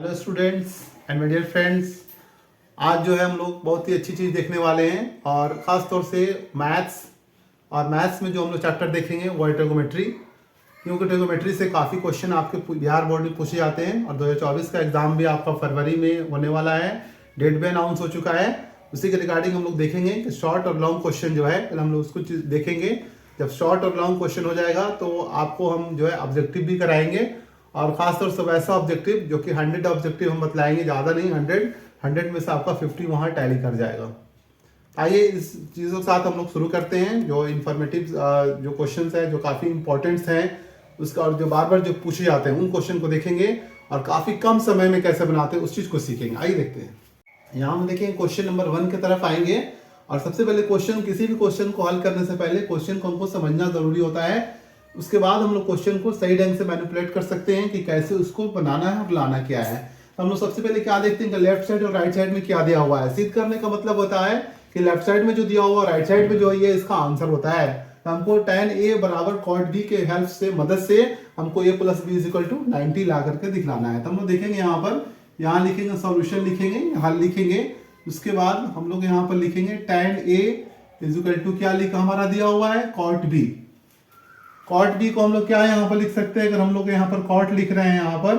Hello students and my dear friends. आज जो है हम लोग बहुत ही अच्छी चीज़ देखने वाले हैं और ख़ास तौर से मैथ्स में जो हम लोग चैप्टर देखेंगे वो है ट्रिगोमेट्री। क्योंकि ट्रिगोमेट्री से काफ़ी क्वेश्चन आपके बिहार बोर्ड में पूछे जाते हैं और 2024 का एग्ज़ाम भी आपका फरवरी में होने वाला है। डेट भी अनाउंस हो चुका है। उसी के रिगार्डिंग हम लोग देखेंगे कि शॉर्ट और लॉन्ग क्वेश्चन जो है पहले हम लोग उसको देखेंगे। जब शॉर्ट और लॉन्ग क्वेश्चन हो जाएगा तो आपको हम जो है ऑब्जेक्टिव भी कराएंगे और खासतौर से वैसा ऑब्जेक्टिव जो कि 100 ऑब्जेक्टिव हम बतलाएंगे, ज़्यादा नहीं, 100 में से आपका 50 वहाँ टैली कर जाएगा। आइए इस चीज़ों के साथ हम लोग शुरू करते हैं। जो इन्फॉर्मेटिव जो क्वेश्चंस हैं जो काफ़ी इंपॉर्टेंट्स हैं उसका और जो बार बार जो पूछे जाते हैं उन क्वेश्चन को देखेंगे और काफ़ी कम समय में कैसे बनाते हैं उस चीज़ को सीखेंगे। आइए देखते हैं। यहाँ हम देखेंगे क्वेश्चन नंबर 1 की तरफ आएंगे और सबसे पहले किसी भी क्वेश्चन को हल करने से पहले क्वेश्चन को हमको समझना जरूरी होता है। उसके बाद हम लोग क्वेश्चन को सही ढंग से मैनिपुलेट कर सकते हैं कि कैसे उसको बनाना है और लाना क्या है। तो हम लोग सबसे पहले क्या देखते हैं कि लेफ्ट साइड और राइट साइड में क्या दिया हुआ है। सिद्ध करने का मतलब होता है कि लेफ्ट साइड में जो दिया हुआ राइट साइड में जो है ये इसका आंसर होता है। तो हमको tan a बराबर cot b के हेल्प से मदद से हमको a plus B equal to 90 ला करके दिखलाना है। तो हम लोग देखेंगे यहाँ लिखेंगे सॉल्यूशन, लिखेंगे हल लिखेंगे। उसके बाद हम लोग यहाँ पर लिखेंगे tan a इक्वल टू क्या लिखा हमारा दिया हुआ है cot b। कॉट बी को हम लोग क्या यहाँ पर लिख सकते हैं। अगर हम लोग यहाँ पर कॉट लिख रहे हैं यहाँ पर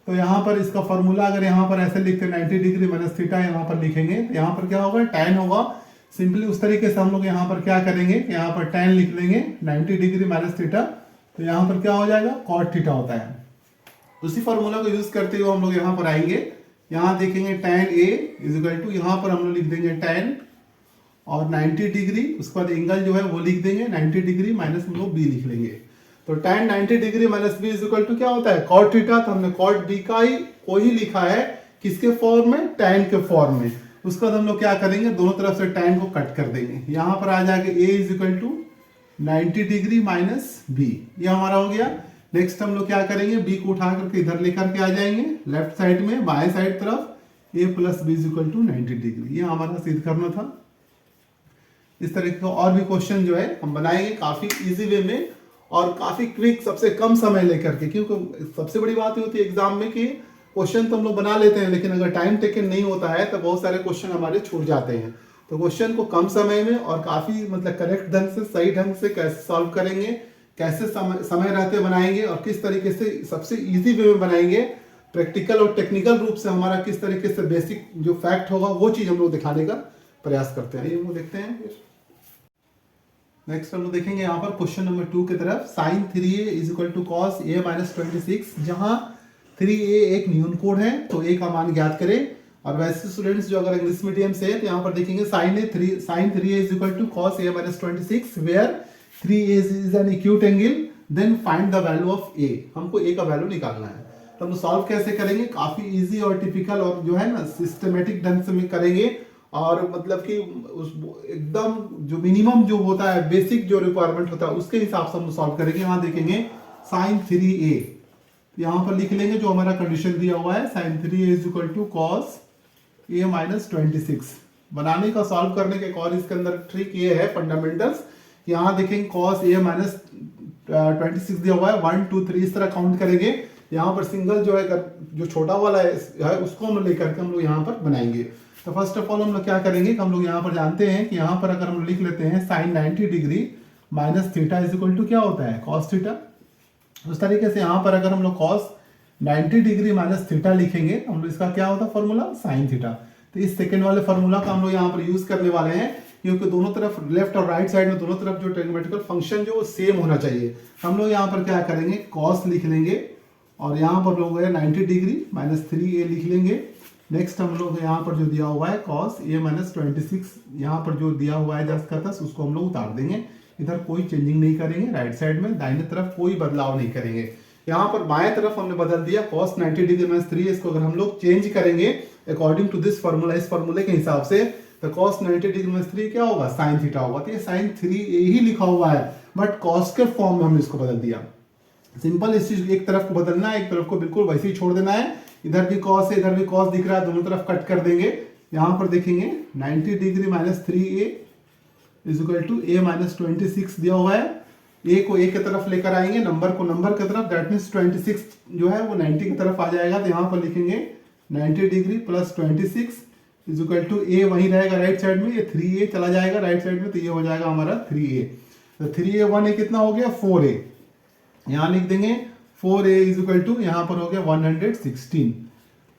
तो यहाँ पर इसका फॉर्मूला अगर यहाँ पर ऐसे लिखते हैं 90 डिग्री माइनस थीटा यहाँ पर लिखेंगे तो यहाँ पर क्या होगा tan होगा। सिंपली उस तरीके से हम लोग यहाँ पर क्या करेंगे यहाँ पर tan लिख लेंगे 90 डिग्री माइनस थीटा, तो यहाँ पर क्या हो जाएगा कॉट थीटा होता है। उसी फॉर्मूला को यूज करते हुए हम लोग यहाँ पर आएंगे, यहाँ देखेंगे tan a इक्वल टू यहाँ पर हम लोग लिख देंगे tan और 90 डिग्री, उसके बाद एंगल जो है वो लिख देंगे 90 डिग्री माइनस हम लोग बी लिख लेंगे। तो tan 90 degree minus B is equal to क्या होता है cot थीटा। तो हमने cot b को ही लिखा है किसके फॉर्म में, tan के फॉर्म में। उसके बाद हम लोग क्या करेंगे दोनों तरफ से tan को कट कर देंगे। यहाँ पर आ जाएगा a is equal to 90 degree minus B, ये हमारा हो गया। नेक्स्ट हम लोग क्या करेंगे b को उठा करके इधर लेकर के आ जाएंगे लेफ्ट साइड में, बाएं साइड तरफ a plus B is equal to 90 degree, ये हमारा सिद्ध करना था। इस तरीके का और भी क्वेश्चन जो है हम बनाएंगे काफी इजी वे में और काफी क्विक, सबसे कम समय लेकर के। क्योंकि सबसे बड़ी बात होती है एग्जाम में कि क्वेश्चन तो हम लोग बना लेते हैं लेकिन अगर टाइम टेकन नहीं होता है तो बहुत सारे क्वेश्चन हमारे छूट जाते हैं। तो क्वेश्चन को कम समय में और काफी करेक्ट ढंग से, सही ढंग से कैसे सॉल्व करेंगे, कैसे समय रहते बनाएंगे और किस तरीके से सबसे इजी वे में बनाएंगे, प्रैक्टिकल और टेक्निकल रूप से हमारा किस तरीके से बेसिक जो फैक्ट होगा वो चीज हम लोग दिखाने का प्रयास करते हैं। ये देखते हैं। नेक्स्ट हम लोग देखेंगे यहाँ पर क्वेश्चन नंबर 2 की तरफ, sin 3a is equal to cos a minus 26, जहाँ 3a एक न्यून कोड है तो a का मान ज्ञात करें। और वैसे स्टूडेंट्स जो अगर इंग्लिश मीडियम से है तो यहाँ पर देखेंगे sin 3a is equal to cos a minus 26 where 3a is an acute angle, then find the value of a। हमको a का वैल्यू निकालना है। तो हम सॉल्व कैसे करेंगे, काफी इजी और टिपिकल और जो है ना सिस्टमेटिक ढंग से करेंगे और मतलब कि उस एकदम जो मिनिमम जो होता है, बेसिक जो रिक्वायरमेंट होता है उसके हिसाब से हम सॉल्व करेंगे। यहाँ देखेंगे sin 3a, यहाँ पर लिख लेंगे जो हमारा कंडीशन दिया हुआ है sin 3a is equal to cos a minus 26। बनाने का सॉल्व करने के एक और इसके अंदर ट्रिक ये है फंडामेंटल्स, यहाँ देखेंगे cos a माइनस 26 दिया हुआ है 1 2 3 इस तरह काउंट करेंगे। यहाँ पर सिंगल जो है जो छोटा वाला है उसको हम लेकर के हम लोग यहाँ पर बनाएंगे। तो फर्स्ट ऑफ ऑल हम लोग क्या करेंगे कि हम लोग यहाँ पर जानते हैं कि यहाँ पर अगर हम लिख लेते हैं sin 90 degree minus theta is equal to क्या होता है cos थीटा। उस तरीके से यहाँ पर अगर हम लोग cos 90 डिग्री माइनस थीटा लिखेंगे हम लोग इसका क्या होता है फॉर्मूला sin थीटा। तो इस सेकेंड वाले फॉर्मूला का हम लोग यहाँ पर यूज करने वाले हैं क्योंकि दोनों तरफ लेफ्ट और राइट साइड में दोनों तरफ जो ट्रिग्नोमेट्रिकल फंक्शन जो सेम होना चाहिए। हम लोग यहाँ पर क्या करेंगे cos लिख लेंगे और यहाँ पर लोग 90 डिग्री माइनस 3a लिख लेंगे। नेक्स्ट हम लोग यहाँ पर जो दिया हुआ है cos a माइनस 26, यहाँ पर जो दिया हुआ है 10 का 10 उसको हम लोग उतार देंगे। इधर कोई चेंजिंग नहीं करेंगे, राइट साइड में दाहिने तरफ कोई बदलाव नहीं करेंगे। यहाँ पर बाएं तरफ हमने बदल दिया cos 90 डिग्री माइनस 3, इसको अगर हम लोग चेंज करेंगे अकॉर्डिंग टू दिस फॉर्मूला, इस फॉर्मूले के हिसाब से, तो cos 90 डिग्री माइनस 3 क्या होगा sin थीटा होगा। तो ये sin 3a ही लिखा हुआ है बट cos के फॉर्म में हमने इसको बदल दिया। सिंपल, इस चीज एक तरफ को बदलना है, एक तरफ को बिल्कुल वैसे ही छोड़ देना है। इधर भी cos है इधर भी cos दिख रहा है, दोनों तरफ कट कर देंगे। यहाँ पर देखेंगे 90 degree minus 3a is equal to a minus 26 दिया हुआ है। a को a की तरफ लेकर आएंगे, नंबर को नंबर की तरफ, दैट मीन्स 26 जो है वो 90 की तरफ आ जाएगा। तो यहाँ पर लिखेंगे 90 degree plus 26 is equal to A वहीं रहेगा राइट साइड में, ये 3a चला जाएगा राइट साइड में, तो ये हो जाएगा हमारा 3a। तो 3a 1a कितना हो गया 4a, यहाँ लिख देंगे 4a इज इक्वल टू यहाँ पर हो गया 116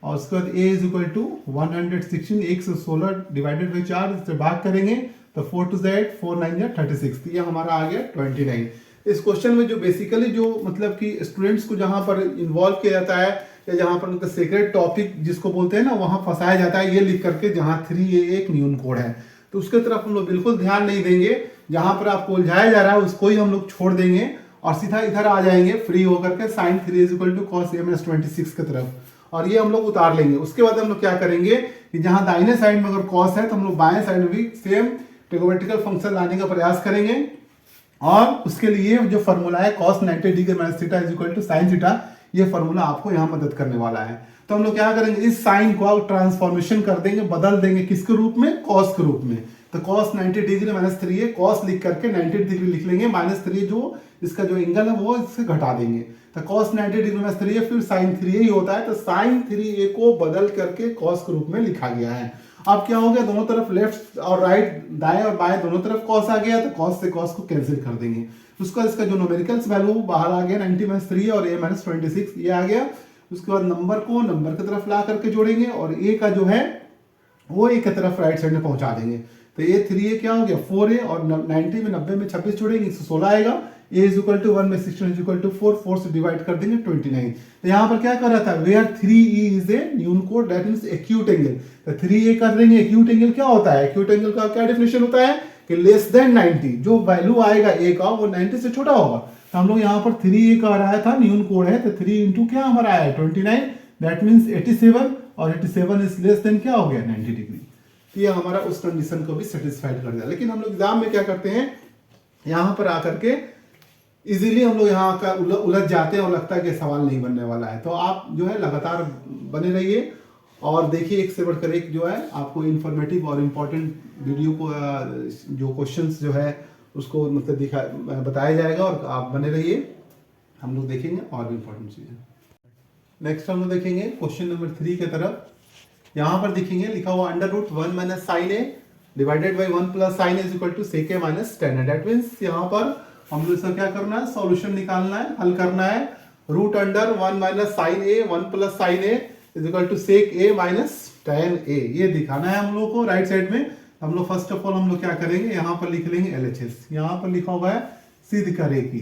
और उसके बाद a is equal to 116 116 divided by 4 इससे भाग करेंगे तो 4 टू 8 4 9 36, तो ये हमारा आ गया 29। इस क्वेश्चन में जो बेसिकली जो मतलब कि स्टूडेंट्स को जहाँ पर इन्वॉल्व किया जाता है या जहाँ पर उनका सीक्रेट टॉपिक जिसको बोलते हैं ना वहाँ फंसाया जाता है, ये लिख करके जहाँ 3a एक न्यून कोड है, तो उसके तरफ हम लोग बिल्कुल ध्यान नहीं देंगे। जहाँ पर आपको उलझाया जा रहा है उसको ही हम लोग छोड़ देंगे और सीधा इधर आ जाएंगे फ्री होकर के sin 3 is equal to cos a minus 26 की तरफ, और ये हम लोग उतार लेंगे। उसके बाद हम लोग क्या करेंगे कि जहाँ दाहिने साइड में अगर cos है तो हम लोग बाएं साइड में भी सेम ट्रिगोमेट्रिकल फंक्शन लाने का प्रयास करेंगे, और उसके लिए जो फॉर्मूला है cos 90 degree minus theta is equal to sin theta, ये फॉर्मूला आपको यहाँ मदद करने वाला है। तो हम लोग क्या करेंगे इस साइन को ट्रांसफॉर्मेशन कर देंगे, बदल देंगे किसके रूप में, cos के रूप में। तो cos 90 degree minus 3a cos लिख करके 90 डिग्री लिख लेंगे, माइनस 3 जो इसका जो एंगल है वो इससे घटा देंगे, तो cos 90 डिग्री माइनस 3a फिर sin 3a ही होता है, तो sin 3a को बदल करके cos के रूप में लिखा गया है। अब क्या हो गया, दोनों तरफ लेफ्ट और राइट दाएं और बाएं दोनों तरफ cos आ गया, तो cos से cos को कैंसिल कर देंगे। उसका इसका जो न्यूमेरिकल्स वैल्यू बाहर आ गया 90 माइनस 3 और a माइनस 26 ये आ गया। उसके बाद नंबर को नंबर की तरफ ला करके जोड़ेंगे और a का जो है वो a की तरफ राइट साइड में पहुंचा देंगे, तो ये 3a क्या हो गया 4a और 90 में 90 में 26 जोड़ेंगे 116 आएगा। a इज इक्वल टू 1 में 16 इज इक्वल टू 4 से डिवाइड कर देंगे 29। तो यहाँ पर क्या कर रहा था, वेयर 3e इज ए न्यून code that means acute angle, तो 3a कर देंगे। एक्यूट एंगल क्या होता है, एक्यूट एंगल का क्या डेफिनेशन होता है कि लेस देन 90, जो वैल्यू आएगा a का वो 90 से छोटा होगा। तो हम लोग यहाँ पर 3a का आया था न्यून कोड है, तो 3 इंटू क्या हमारा आया 29 दैट मींस 87, और 87 इज लेस देन क्या हो गया 90 डिग्री। तो ये हमारा उस कंडीशन को भी सेटिस्फाइड कर दिया। लेकिन हम लोग एग्जाम में क्या करते हैं, यहाँ पर आकर के इजीली हम लोग यहाँ का उलझ जाते हैं और लगता है कि सवाल नहीं बनने वाला है। तो आप जो है लगातार बने रहिए और देखिए एक से बढ़कर एक जो है आपको इन्फॉर्मेटिव और इम्पोर्टेंट वीडियो को जो क्वेश्चंस जो है उसको मतलब बताया जाएगा और आप बने रहिए, हम लोग देखेंगे और भी इम्पोर्टेंट चीज़ें। नेक्स्ट हम लोग देखेंगे क्वेश्चन नंबर 3 की तरफ। यहाँ पर देखेंगे लिखा हुआ under root 1 minus sine A divided by 1 plus sine is equal to sec A minus ten है। दैट मीन्स यहाँ पर हम लोग इसका क्या करना है, सॉल्यूशन निकालना है, हल करना है। Root under 1 minus sine A 1 plus sine A is equal to sec A minus tan A, ये दिखाना है हम लोग को राइट साइड में। हम लोग फर्स्ट ऑफ ऑल हम लोग क्या करेंगे, यहाँ पर लिख लेंगे LHS। यहाँ पर लिखा हुआ है सिद्ध करे की,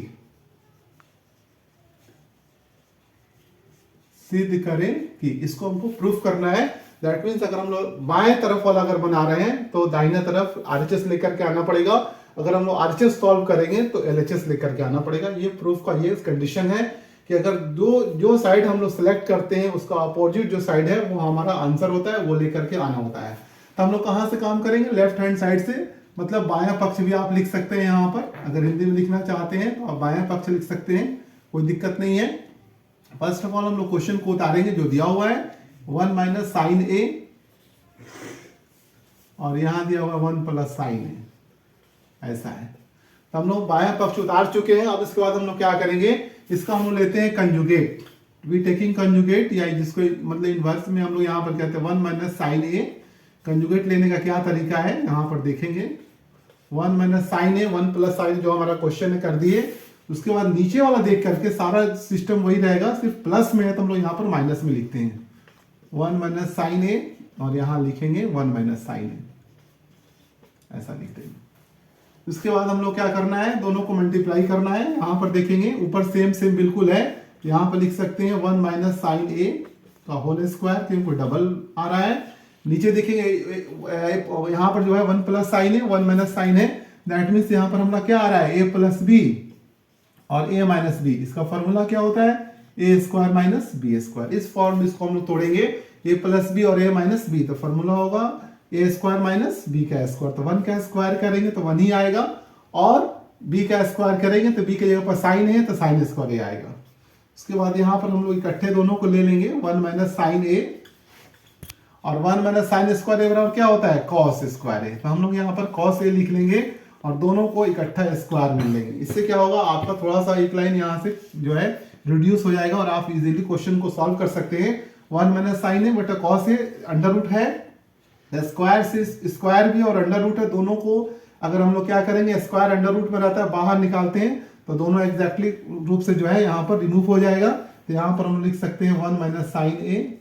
सिद्ध करें कि, इसको हमको प्रूफ करना है। दैट मीन्स अगर हम लोग बाएं तरफ वाला अगर बना रहे हैं तो दाहिने तरफ RHS लेकर के आना पड़ेगा, अगर हम लोग RHS सॉल्व करेंगे तो LHS लेकर के आना पड़ेगा। ये प्रूफ का ये कंडीशन है कि अगर जो साइड हम लोग सिलेक्ट करते हैं उसका अपोजिट जो साइड है वो हमारा आंसर होता है, वो लेकर के आना होता है। तो हम लोग कहाँ से काम करेंगे, लेफ्ट हैंड साइड से, मतलब बायां पक्ष भी आप लिख सकते हैं। यहाँ पर अगर हिंदी में लिखना चाहते हैं तो आप बायां पक्ष लिख सकते हैं, कोई दिक्कत नहीं है। फर्स्ट ऑफ ऑल हम लोग क्वेश्चन को उतारेंगे जो दिया हुआ है 1 माइनस साइन ए और यहां दिया हुआ 1 प्लस साइन ए, ऐसा है। तो हम लोग बायां पक्ष उतार चुके हैं। अब इसके बाद हम लोग क्या करेंगे, इसका हम लोग लेते हैं कंजुगेट, वी टेकिंग कंजुगेट, या जिसको मतलब इनवर्स में हम लोग यहाँ पर कहते हैं 1 माइनस साइन ए। कंजुगेट लेने का क्या तरीका है यहाँ पर देखेंगे, 1 minus sine A 1 plus sign जो हमारा क्वेश्चन है कर दिए। उसके बाद नीचे वाला देख करके सारा सिस्टम वही रहेगा, सिर्फ प्लस में है तो हम लोग यहाँ पर माइनस में लिखते हैं 1 माइनस साइन ए और यहाँ लिखेंगे 1 माइनस साइन ए, ऐसा लिखते हैं। उसके बाद हम लोग क्या करना है, दोनों को मल्टीप्लाई करना है। यहाँ पर देखेंगे ऊपर सेम सेम बिल्कुल है, यहाँ पर लिख सकते हैं 1 माइनस साइन ए का होल स्क्वायर, क्योंकि डबल आ रहा है। नीचे देखेंगे यहाँ पर जो है 1 प्लस साइन है 1 माइनस साइन है, दैट मीन्स यहाँ पर हमारा क्या आ रहा है a प्लस बी और a माइनस बी। इसका फॉर्मूला क्या होता है, a square minus B square. इस फॉर्म इसको हम लोग तोड़ेंगे, a प्लस बी और a माइनस बी, तो फॉर्मूला होगा a स्क्वायर माइनस b का स्क्वायर। तो 1 का स्क्वायर करेंगे तो 1 ही आएगा, और b का स्क्वायर करेंगे तो b की जगह पर साइन है तो साइन स्क्वायर a आएगा। उसके बाद यहाँ पर हम लोग इकट्ठे दोनों को ले लेंगे, 1 माइनस साइन a और 1 माइनस साइन स्क्वायर ए बराबर क्या होता है, कॉस स्क्वायर ए। तो हम लोग यहाँ पर कॉस ए लिख लेंगे और दोनों को इकट्ठा स्क्वायर मिल लेंगे। इससे क्या होगा, आपका थोड़ा सा एक लाइन यहाँ से जो है रिड्यूस हो जाएगा और आप इजीली क्वेश्चन को सॉल्व कर सकते हैं। 1 माइनस साइन ए बटा कॉस ए, अंडर रूट है, स्क्वायर से स्क्वायर भी और अंडर रूट है, दोनों को अगर हम लोग क्या करेंगे, स्क्वायर अंडर रूट में रहता है, बाहर निकालते हैं तो दोनों एग्जैक्टली रूप से जो है यहाँ पर रिमूव हो जाएगा। तो यहाँ पर हम लिख सकते हैं 1 minus sine A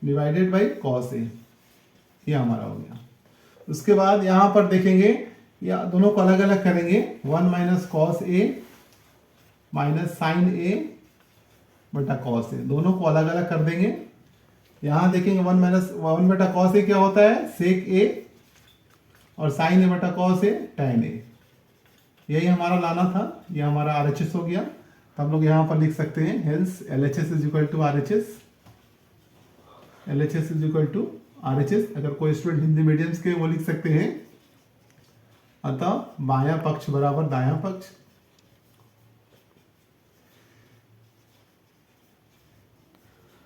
divided by cos A, ये हमारा हो गया। उसके बाद यहाँ पर देखेंगे, या दोनों को अलग अलग करेंगे, 1 minus cos A minus sine ए बटा कॉस ए, दोनों को अलग अलग कर देंगे। यहाँ देखेंगे 1 बटा कॉस ए क्या होता है, सेक ए, और साइन ए बटा कॉस ए टैन ए, यही हमारा लाना था, ये हमारा RHS हो गया। तो हम लोग यहाँ पर लिख सकते हैं hence LHS is equal to RHS, LHS is equal to RHS। अगर कोई स्टूडेंट हिंदी मीडियम्स के वो लिख सकते हैं, अतः बायां पक्ष बराबर दायां पक्ष।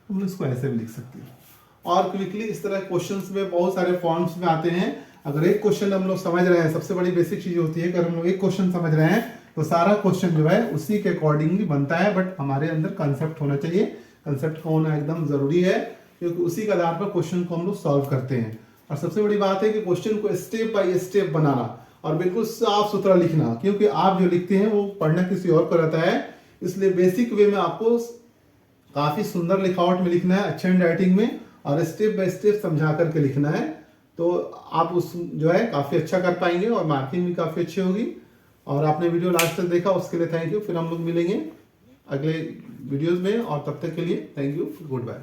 हम लोग इसको ऐसे भी लिख सकते हैं। और क्विकली इस तरह क्वेश्चंस में बहुत सारे फॉर्म्स में आते हैं। अगर एक क्वेश्चन हम लोग समझ रहे हैं, सबसे बड़ी बेसिक चीज होती है, अगर हम लोग एक क्वेश्चन समझ रहे हैं तो सारा क्वेश्चन जो है उसी के अकॉर्डिंगली बनता है, बट हमारे अंदर कंसेप्ट होना चाहिए। कंसेप्ट का होना एकदम जरूरी है, क्योंकि उसी के आधार पर क्वेश्चन को हम लोग सॉल्व करते हैं। और सबसे बड़ी बात है कि क्वेश्चन को स्टेप बाय स्टेप बनाना और बिल्कुल साफ सुथरा लिखना, क्योंकि आप जो लिखते हैं वो पढ़ना किसी और को रहता है। इसलिए बेसिक वे में आपको काफी सुंदर लिखावट में लिखना है, अच्छे हैंड राइटिंग में, और स्टेप बाय स्टेप समझा करके लिखना है। तो आप उस जो है काफी अच्छा कर पाएंगे और मार्किंग भी काफी अच्छी होगी। और आपने वीडियो लास्ट तक देखा उसके लिए थैंक यू। फिर हम लोग मिलेंगे अगले वीडियोस में, और तब तक के लिए थैंक यू, गुड बाय।